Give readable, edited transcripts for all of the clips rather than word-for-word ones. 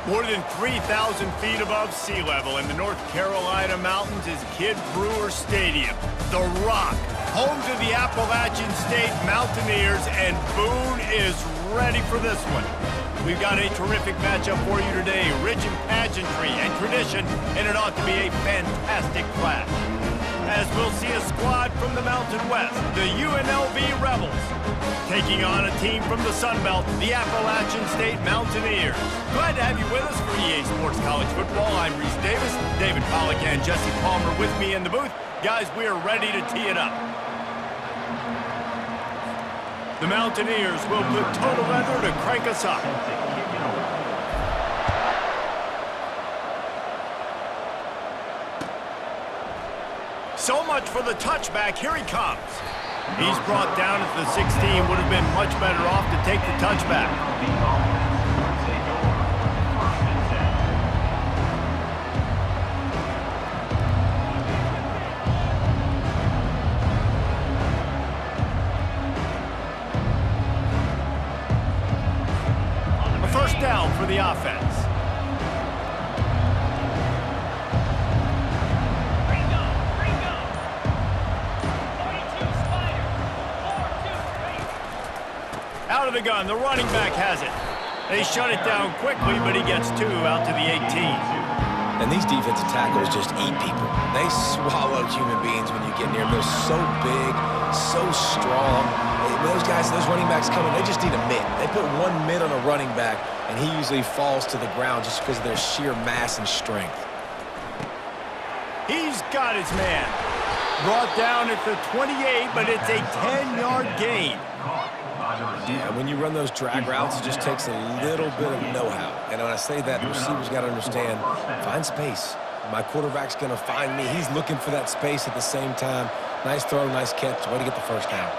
More than 3,000 feet above sea level in the North Carolina mountains is Kid Brewer Stadium, The Rock, home to the Appalachian State Mountaineers, and Boone is ready for this one. We've got a terrific matchup for you today, rich in pageantry and tradition, and it ought to be a fantastic clash. As we'll see a squad from the Mountain West, the UNLV Rebels, taking on a team from the Sun Belt, the Appalachian State Mountaineers. Glad to have you with us for EA Sports College Football. I'm Reese Davis, David Pollack and Jesse Palmer with me in the booth. Guys, we are ready to tee it up. The Mountaineers will put total leather to crank us up. So much for the touchback. Here he comes. He's brought down at the 16. Would have been much better off to take the touchback. A first down for the offense. Out of the gun, the running back has it. They shut it down quickly, but he gets two out to the 18. And these defensive tackles just eat people. They swallow human beings when you get near them. They're so big, so strong. Those guys, those running backs coming, they just need a mid. They put one mid on a running back, and he usually falls to the ground just because of their sheer mass and strength. He's got his man. Brought down at the 28, but it's a 10-yard gain. Yeah, when you run those drag routes, it just takes a little bit of know-how. And when I say that, the receiver's got to understand, find space. My quarterback's going to find me. He's looking for that space at the same time. Nice throw, nice catch. Way to get the first down.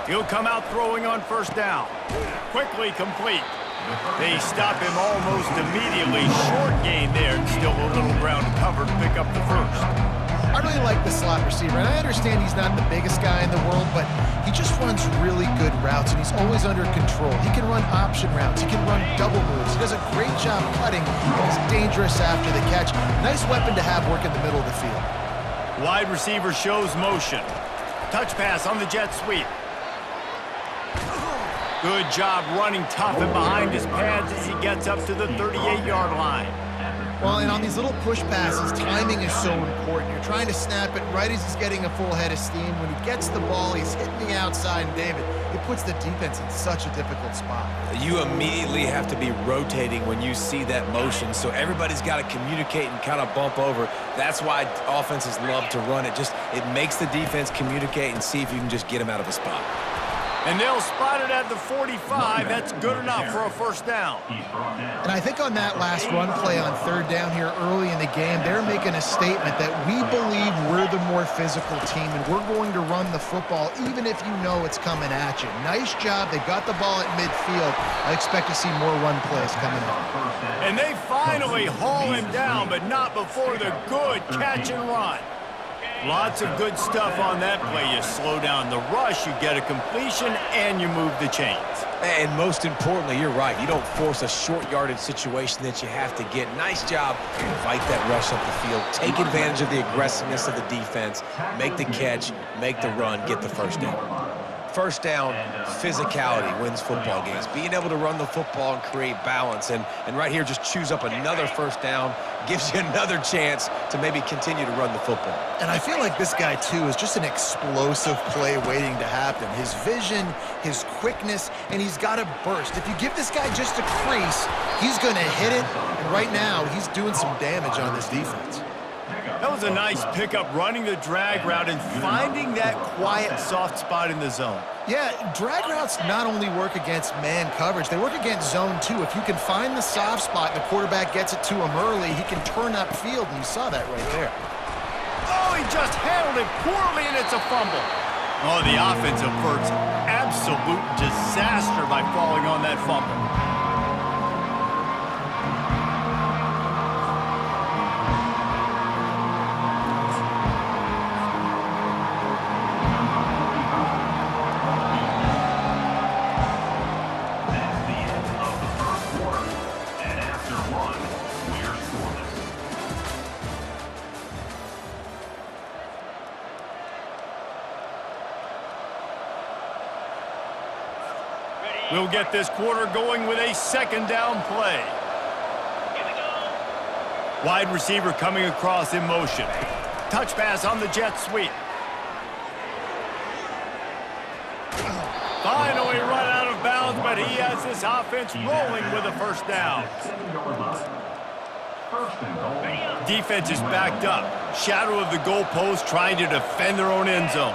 He'll come out throwing on first down. Quickly complete. They stop him almost immediately. Short gain there. Still a little ground covered to pick up the first. I really like the slot receiver, and I understand he's not the biggest guy in the world, but he just runs really good routes, and he's always under control. He can run option routes. He can run double moves. He does a great job cutting, and he's dangerous after the catch. Nice weapon to have work in the middle of the field. Wide receiver shows motion. Touch pass on the jet sweep. Good job running tough and behind his pads as he gets up to the 38-yard line. Well, and on these little push passes, timing is so important. You're trying to snap it right as he's getting a full head of steam. When he gets the ball, he's hitting the outside, and David, it puts the defense in such a difficult spot. You immediately have to be rotating when you see that motion, so everybody's got to communicate and kind of bump over. That's why offenses love to run it. It makes the defense communicate and see if you can just get him out of a spot. And they'll spot it at the 45. That's good enough for a first down. And I think on that last run play on third down here early in the game, they're making a statement that we believe we're the more physical team, and we're going to run the football even if you know it's coming at you. Nice job. They got the ball at midfield. I expect to see more run plays coming up. And they finally haul him down, but not before the good catch and run. Lots of good stuff on that play. You slow down the rush, you get a completion, and you move the chains. And most importantly, you're right. You don't force a short yardage situation that you have to get. Nice job. Fight that rush up the field. Take advantage of the aggressiveness of the defense. Make the catch, make the run, get the first down. First down, physicality wins football games. Being able to run the football and create balance. And right here, just choose up another first down. Gives you another chance to maybe continue to run the football. And I feel like this guy, too, is just an explosive play waiting to happen. His vision, his quickness, and he's got a burst. If you give this guy just a crease, he's going to hit it. And right now, he's doing some damage on this defense. That was a nice pickup, running the drag route and finding that quiet, soft spot in the zone. Yeah, drag routes not only work against man coverage, they work against zone too. If you can find the soft spot and the quarterback gets it to him early, he can turn upfield, and you saw that right there. Oh, he just handled it poorly, and it's a fumble. Oh, the offense averts absolute disaster by falling on that fumble. We'll get this quarter going with a second down play. Wide receiver coming across in motion. Touch pass on the jet sweep. Finally run out of bounds, but he has this offense rolling with a first down. Defense is backed up. Shadow of the goalpost trying to defend their own end zone.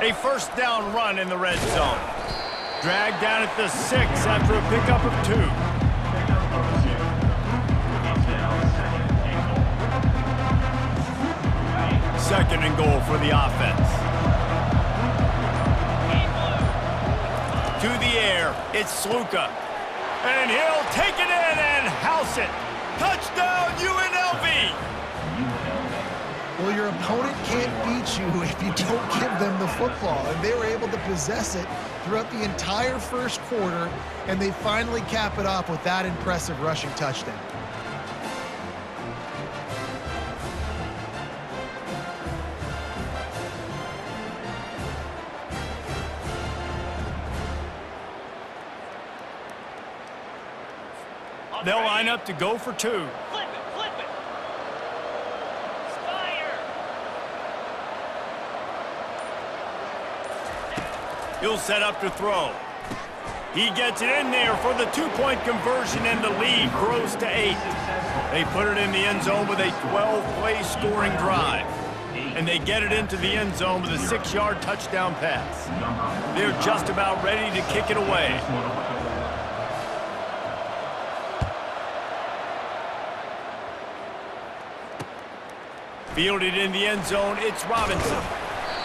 A first down run in the red zone. Dragged down at the 6 after a pickup of 2. Second and goal for the offense. To the air, it's Sluka. And he'll take it in and house it. Touchdown, UNLV! Well, your opponent can't beat you if you don't give them the football. And they were able to possess it throughout the entire first quarter, and they finally cap it off with that impressive rushing touchdown. They'll line up to go for 2. Flip it. Spire. He'll set up to throw. He gets it in there for the 2-point conversion, and the lead grows to 8. They put it in the end zone with a 12-play scoring drive. And they get it into the end zone with a 6-yard touchdown pass. They're just about ready to kick it away. Fielded in the end zone, it's Robinson.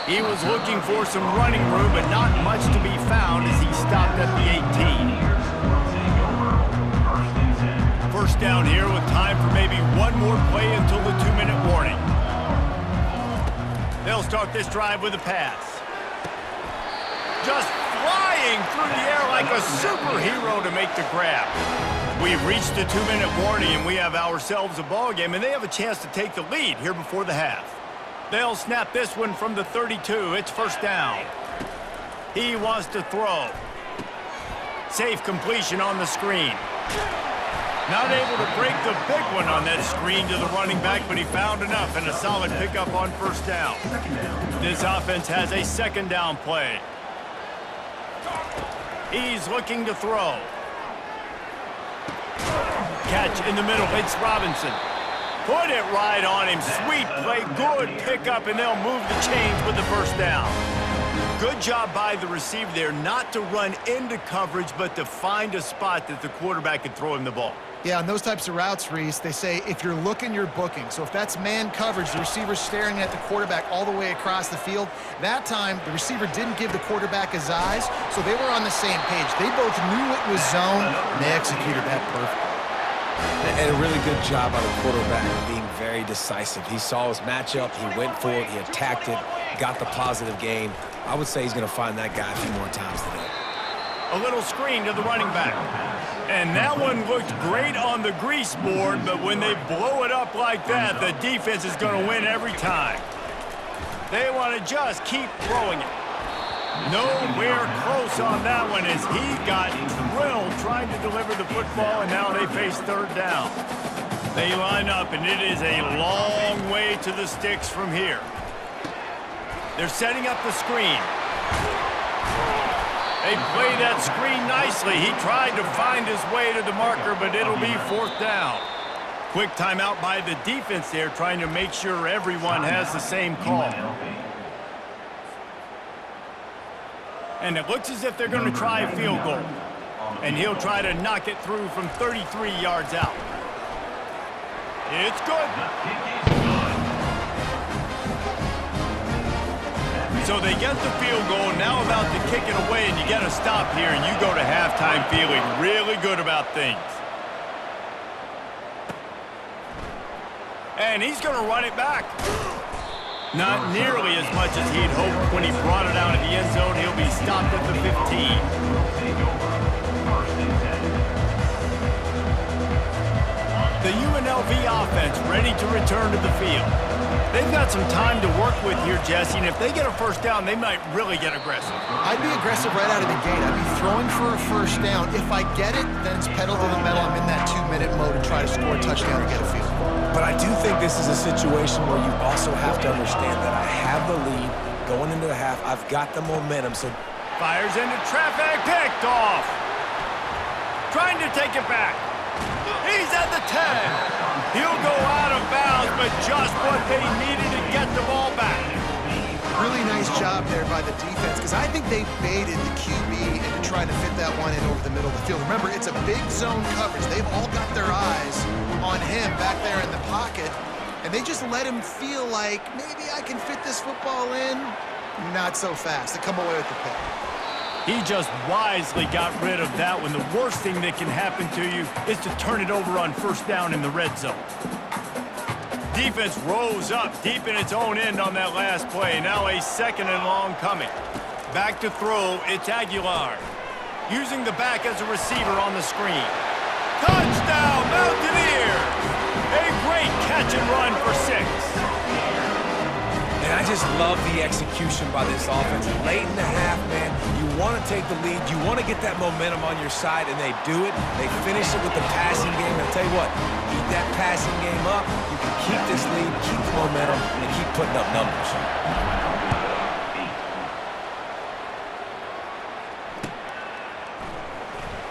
He was looking for some running room, but not much to be found as he stopped at the 18. First down here with time for maybe one more play until the 2-minute warning. They'll start this drive with a pass. Just flying through the air like a superhero to make the grab. We've reached the 2-minute warning, and we have ourselves a ball game, and they have a chance to take the lead here before the half. They'll snap this one from the 32. It's first down. He wants to throw. Safe completion on the screen. Not able to break the big one on that screen to the running back, but he found enough and a solid pickup on first down. This offense has a second down play. He's looking to throw. Catch in the middle, it's Robinson. Put it right on him, sweet play, good pickup, and they'll move the chains with the first down. Good job by the receiver there not to run into coverage, but to find a spot that the quarterback can throw him the ball. Yeah, on those types of routes, Reese, they say if you're looking, you're booking. So if that's man coverage, the receiver's staring at the quarterback all the way across the field. That time, the receiver didn't give the quarterback his eyes, so they were on the same page. They both knew it was zone, and they executed that perfectly. And a really good job by the quarterback being very decisive. He saw his matchup, he went for it, he attacked it, got the positive gain. I would say he's going to find that guy a few more times today. A little screen to the running back. And that one looked great on the grease board, but when they blow it up like that, the defense is going to win every time. They want to just keep throwing it. Nowhere close on that one as he got drilled trying to deliver the football, and now they face third down. They line up, and it is a long way to the sticks from here. They're setting up the screen. They play that screen nicely. He tried to find his way to the marker, but it'll be fourth down. Quick timeout by the defense there, trying to make sure everyone has the same call. And it looks as if they're going to try a field goal. And he'll try to knock it through from 33 yards out. It's good. So they get the field goal, now about to kick it away, and you get a stop here, and you go to halftime feeling really good about things. And he's going to run it back. Not nearly as much as he'd hoped when he brought it out of the end zone. He'll be stopped at the 15. offense ready to return to the field. They've got some time to work with here, Jesse, and if they get a first down, they might really get aggressive. I'd be aggressive right out of the gate. I'd be throwing for a first down. If I get it, then it's pedal to the metal. I'm in that 2-minute mode and try to score a touchdown or get a field. But I do think this is a situation where you also have to understand that I have the lead going into the half. I've got the momentum, so... Fires into traffic, picked off. Trying to take it back. He's at the 10. He'll go out of bounds, but just what they needed to get the ball back. Really nice job there by the defense, because I think they baited the QB into trying to fit that one in over the middle of the field. Remember, it's a big zone coverage. They've all got their eyes on him back there in the pocket, and they just let him feel like, maybe I can fit this football in. Not so fast. They come away with the pick. He just wisely got rid of that one. The worst thing that can happen to you is to turn it over on first down in the red zone. Defense rose up deep in its own end on that last play. Now a 2nd and long coming. Back to throw, it's Aguilar. Using the back as a receiver on the screen. Touchdown, Mountaineers! A great catch and run for 6. And I just love the execution by this offense. Late in the half, man, you want to take the lead. You want to get that momentum on your side, and they do it. They finish it with the passing game. I'll tell you what, keep that passing game up. You can keep this lead, keep the momentum, and keep putting up numbers.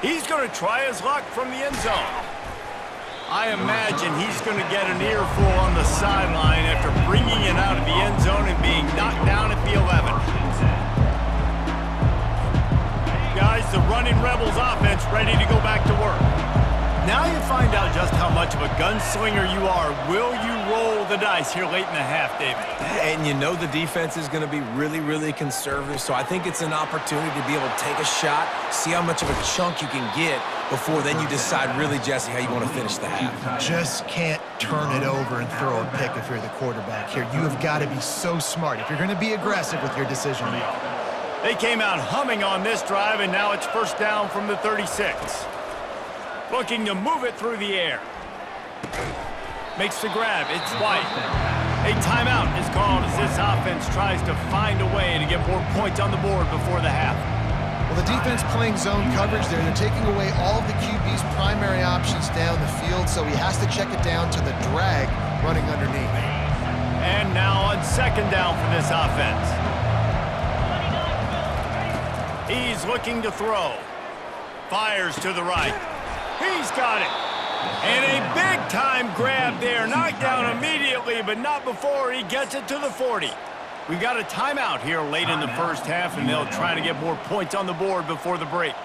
He's going to try his luck from the end zone. I imagine he's going to get an earful on the sideline after bringing it out of the end zone and being knocked down at the 11. Guys, the running Rebels offense ready to go back to work. Now you find out just how much of a gunslinger you are. Will you roll the dice here late in the half, David? And you know the defense is going to be really, really conservative, so I think it's an opportunity to be able to take a shot, see how much of a chunk you can get before then you decide really, Jesse, how you want to finish the half. Just can't turn it over and throw a pick if you're the quarterback here. You have got to be so smart if you're going to be aggressive with your decision making. They came out humming on this drive, and now it's first down from the 36. Looking to move it through the air. Makes the grab. It's White. A timeout is called as this offense tries to find a way to get more points on the board before the half. Well, the defense playing zone coverage there. They're taking away all of the QB's primary options down the field, so he has to check it down to the drag running underneath. And now on 2nd down for this offense. He's looking to throw. Fires to the right. He's got it. And a big-time grab there. Knocked down immediately, but not before he gets it to the 40. We've got a timeout here late in the first half, and they'll try to get more points on the board before the break.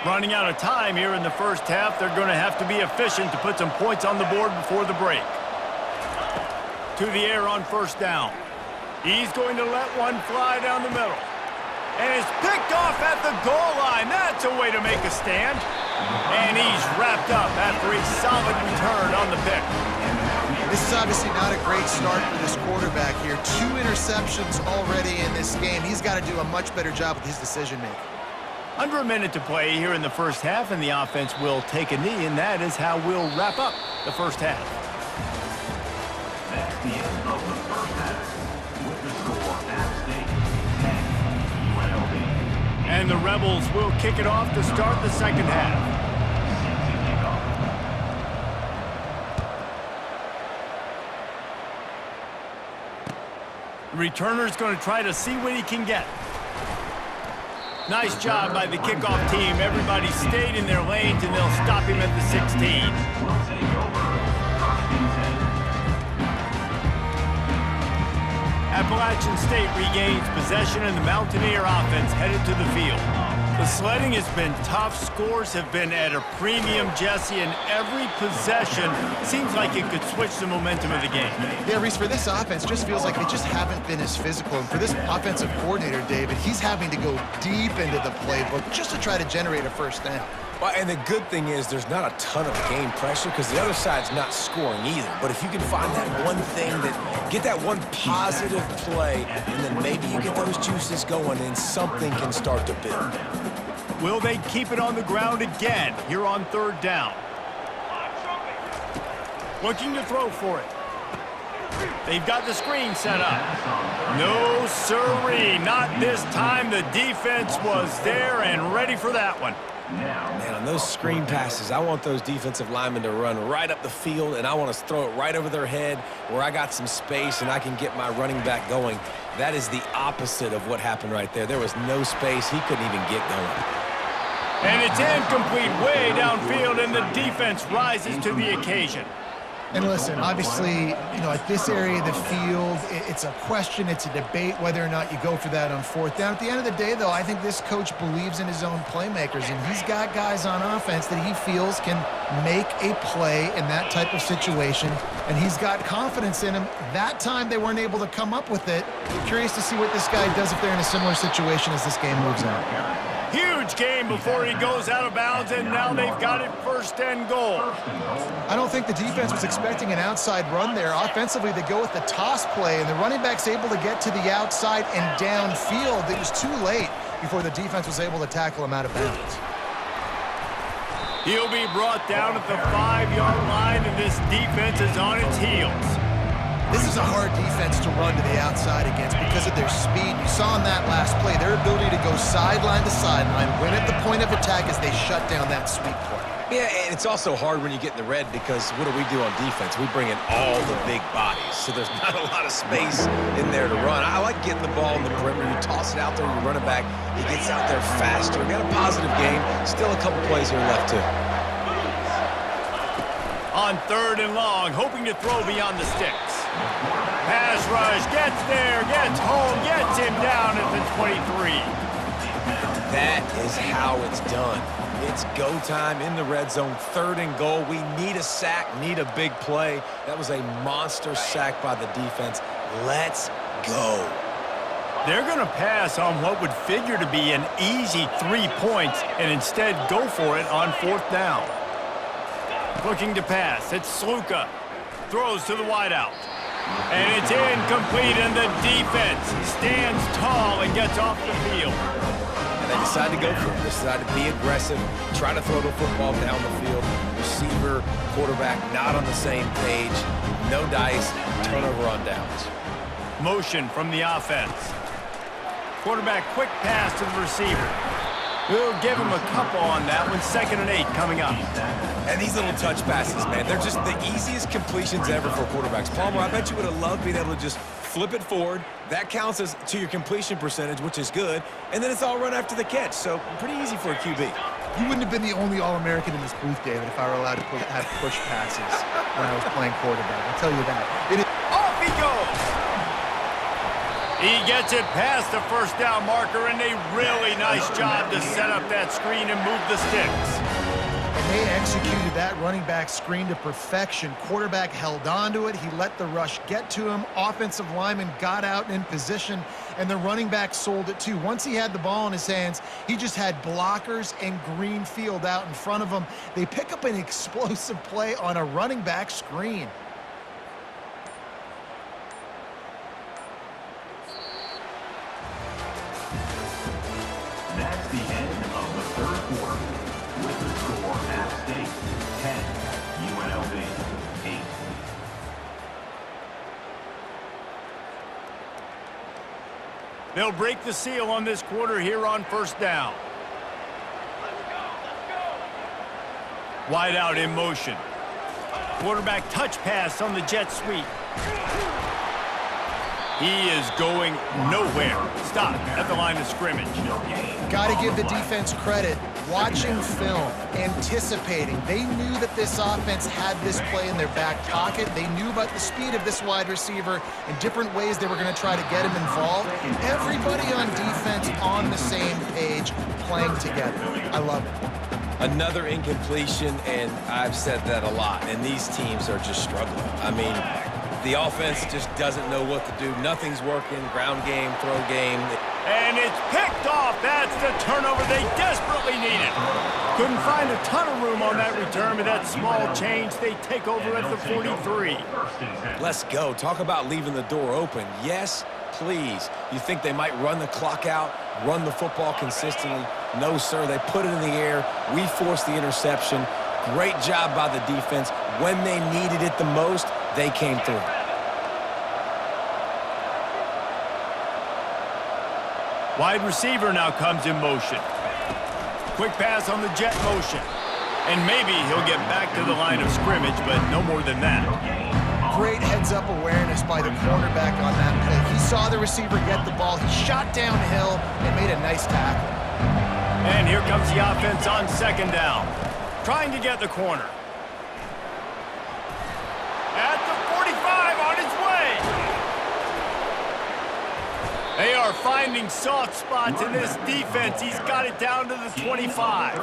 Running out of time here in the first half. They're going to have to be efficient to put some points on the board before the break. To the air on first down. He's going to let one fly down the middle. And it's picked off at the goal line. That's a way to make a stand. And he's wrapped up after a solid return on the pick. This is obviously not a great start for this quarterback here. 2 interceptions already in this game. He's got to do a much better job with his decision-making. Under a minute to play here in the first half, and the offense will take a knee, and that is how we'll wrap up the first half. That's the end of the first half. With the score, App State 10, UNLV. And the Rebels will kick it off to start the second half. The returner's going to try to see what he can get. Nice job by the kickoff team. Everybody stayed in their lanes, and they'll stop him at the 16. Appalachian State regains possession, and the Mountaineer offense headed to the field. The sledding has been tough. Scores have been at a premium, Jesse, and every possession seems like it could switch the momentum of the game. Yeah, Reese, for this offense, just feels like they just haven't been as physical. And for this offensive coordinator, David, he's having to go deep into the playbook just to try to generate a first down. Well, and the good thing is there's not a ton of game pressure because the other side's not scoring either. But if you can find that one thing, get that one positive play, and then maybe you get those juices going and something can start to build. Will they keep it on the ground again here on third down? Looking to throw for it. They've got the screen set up. No siree, not this time. The defense was there and ready for that one. Man, on those screen passes, I want those defensive linemen to run right up the field, and I want to throw it right over their head where I got some space and I can get my running back going. That is the opposite of what happened right there. There was no space. He couldn't even get going. And it's incomplete way downfield, and the defense rises to the occasion. And listen, obviously, at this area of the field, it's a question, it's a debate whether or not you go for that on fourth down. At the end of the day, though, I think this coach believes in his own playmakers, and he's got guys on offense that he feels can make a play in that type of situation, and he's got confidence in him. That time, they weren't able to come up with it. Curious to see what this guy does if they're in a similar situation as this game moves on. Huge game before he goes out of bounds, and now they've got it first and goal. I don't think the defense was expecting an outside run there. Offensively, they go with the toss play, and the running back's able to get to the outside and downfield. It was too late before the defense was able to tackle him out of bounds. He'll be brought down at the 5-yard line, and this defense is on its heels. This is a hard defense to run to the outside against because of their speed. You saw in that last play their ability to go sideline to sideline, win at the point of attack as they shut down that sweep play. Yeah, and it's also hard when you get in the red because what do on defense? We bring in all the big bodies, so there's not a lot of space in there to run. I like getting the ball in the perimeter. You toss it out there, you run it back. He gets out there faster. We got a positive game. Still a couple plays here left, too. On third and long, hoping to throw beyond the sticks. Pass rush, gets there, gets home, gets him down at the 23. That is how it's done. It's go time in the red zone, third and goal. We need a sack, need a big play. That was a monster sack by the defense. Let's go. They're going to pass on what would figure to be an easy 3 points and instead go for it on fourth down. Looking to pass, it's Sluka. Throws to the wideout. And it's incomplete, and the defense stands tall and gets off the field. And they decide to go for it. They decide to be aggressive, try to throw the football down the field. Receiver, quarterback, not on the same page. No dice, turnover on downs. Motion from the offense. Quarterback, quick pass to the receiver. We'll give him a couple on that one. 2nd and 8 coming up. And these little touch passes, man, they're just the easiest completions ever for quarterbacks. Palmer, I bet you would have loved being able to just flip it forward. That counts as to your completion percentage, which is good. And then it's all run after the catch, so pretty easy for a QB. You wouldn't have been the only All-American in this booth, David, if I were allowed to have push passes when I was playing quarterback. I'll tell you that. Off he goes! He gets it past the first down marker, and a really nice job to set up that screen and move the sticks. And they executed that running back screen to perfection. Quarterback held on to it. He let the rush get to him. Offensive lineman got out in position, and the running back sold it too. Once he had the ball in his hands, he just had blockers and green field out in front of him. They pick up an explosive play on a running back screen. That's the end of the third quarter. With the score, App State 10, UNLV 8. They'll break the seal on this quarter here on first down. Wide out in motion. Quarterback touch pass on the jet sweep. He is going nowhere. Stop at the line of scrimmage. Got to give the defense credit. Watching film, anticipating. They knew that this offense had this play in their back pocket. They knew about the speed of this wide receiver and different ways they were going to try to get him involved. Everybody on defense on the same page, playing together. I love it. Another incompletion, and I've said that a lot, and these teams are just struggling. I mean, The offense just doesn't know what to do. Nothing's working. Ground game, throw game. And it's picked off. That's the turnover they desperately needed. Couldn't find a ton of room on that return, but that small change, they take over at the 43. Let's go. Talk about leaving the door open. Yes, please. You think they might run the clock out, run the football consistently? No, sir. They put it in the air. We forced the interception. Great job by the defense. When they needed it the most, they came through. Wide receiver now comes in motion. Quick pass on the jet motion. And maybe he'll get back to the line of scrimmage, but no more than that. Great heads-up awareness by the cornerback on that play. He saw the receiver get the ball. He shot downhill and made a nice tackle. And here comes the offense on second down. Trying to get the corner. At the 45, on his way. They are finding soft spots in this defense. He's got it down to the 25.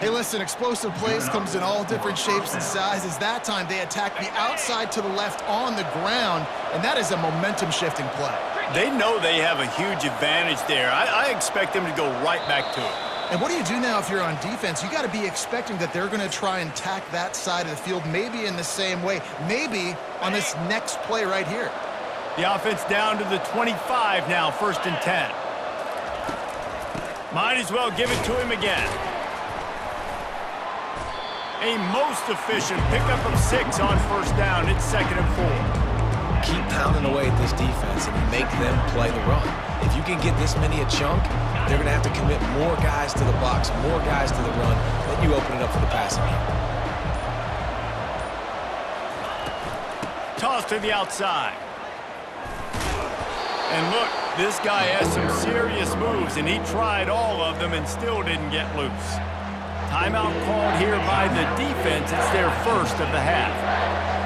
Hey, listen, explosive plays comes in all different shapes and sizes. That time, they attack the outside to the left on the ground, and that is a momentum-shifting play. They know they have a huge advantage there. I expect them to go right back to it. And what do you do now if you're on defense? You got to be expecting that they're going to try and attack that side of the field, maybe in the same way, maybe on this next play right here. The offense down to the 25 now, 1st and 10. Might as well give it to him again. A most efficient pickup of 6 on 1st down. It's 2nd and 4. Keep pounding away at this defense and make them play the run. If you can get this many a chunk, they're going to have to commit more guys to the box, more guys to the run. Then you open it up for the passing game. Toss to the outside. And look, this guy has some serious moves, and he tried all of them and still didn't get loose. Timeout called here by the defense. It's their first of the half.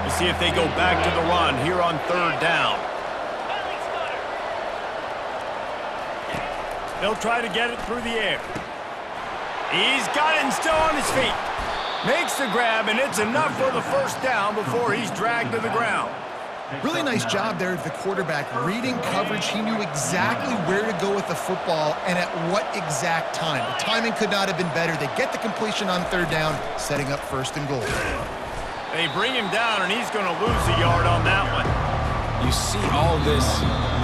We'll see if they go back to the run here on 3rd down. They'll try to get it through the air. He's got it and still on his feet. Makes the grab, and it's enough for the 1st down before he's dragged to the ground. Really nice job there at the quarterback. Reading coverage, he knew exactly where to go with the football and at what exact time. The timing could not have been better. They get the completion on 3rd down, setting up 1st and goal. They bring him down, and he's going to lose a yard on that one. You see all this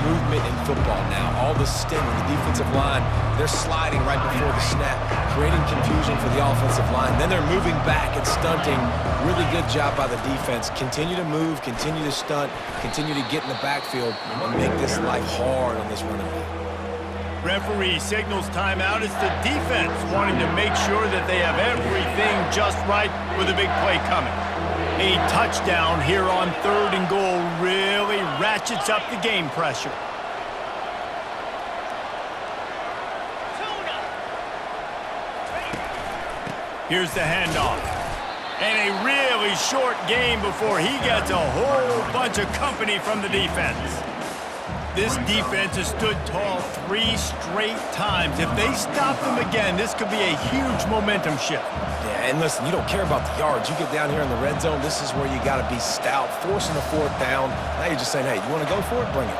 movement in football now, all the sting on the defensive line. They're sliding right before the snap, creating confusion for the offensive line. Then they're moving back and stunting. Really good job by the defense. Continue to move, continue to stunt, continue to get in the backfield and make this life hard on this running back. Referee signals timeout. It's the defense wanting to make sure that they have everything just right with a big play coming. A touchdown here on 3rd and goal really ratchets up the game pressure. Here's the handoff. And a really short game before he gets a whole bunch of company from the defense. This defense has stood tall 3 straight times. If they stop them again, this could be a huge momentum shift. Yeah, and listen, you don't care about the yards. You get down here in the red zone, this is where you got to be stout, forcing the 4th down. Now you're just saying, hey, you want to go for it? Bring it.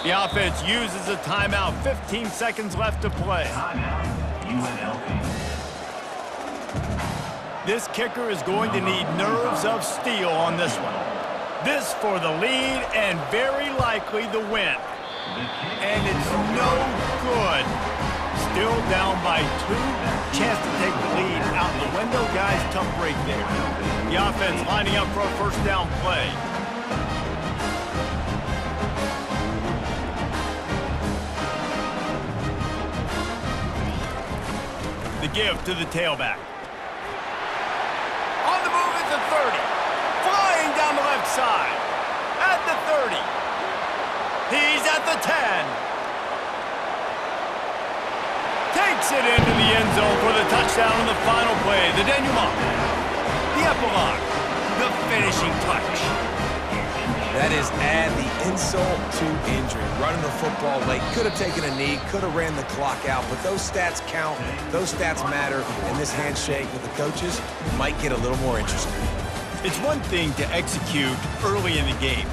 The offense uses a timeout. 15 seconds left to play. This kicker is going to need nerves of steel on this one. This for the lead and very likely the win. And it's no good. Still down by 2. Chance to take the lead out the window. Guys, tough break there. The offense lining up for a 1st down play. The give to the tailback. On the move at the 30. Flying down the left side. At the 30. He's at the 10. Takes it into the end zone for the touchdown on the final play. The denouement. The epilogue. The finishing touch. That is add the insult to injury. Running the football late, could have taken a knee, could have ran the clock out, but those stats count, those stats matter, and this handshake with the coaches might get a little more interesting. It's one thing to execute early in the game.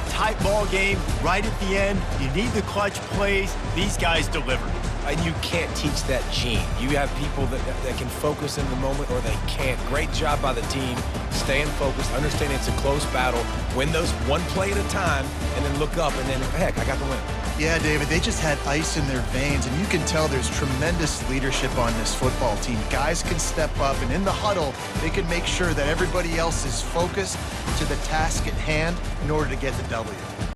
Tight ball game, right at the end, you need the clutch plays. These guys deliver. And you can't teach that gene. You have people that can focus in the moment or they can't. Great job by the team, staying focused, understanding it's a close battle, win those one play at a time, and then look up and then, heck, I got the win. Yeah, David, they just had ice in their veins, and you can tell there's tremendous leadership on this football team. Guys can step up, and in the huddle, they can make sure that everybody else is focused to the task at hand in order to get the W.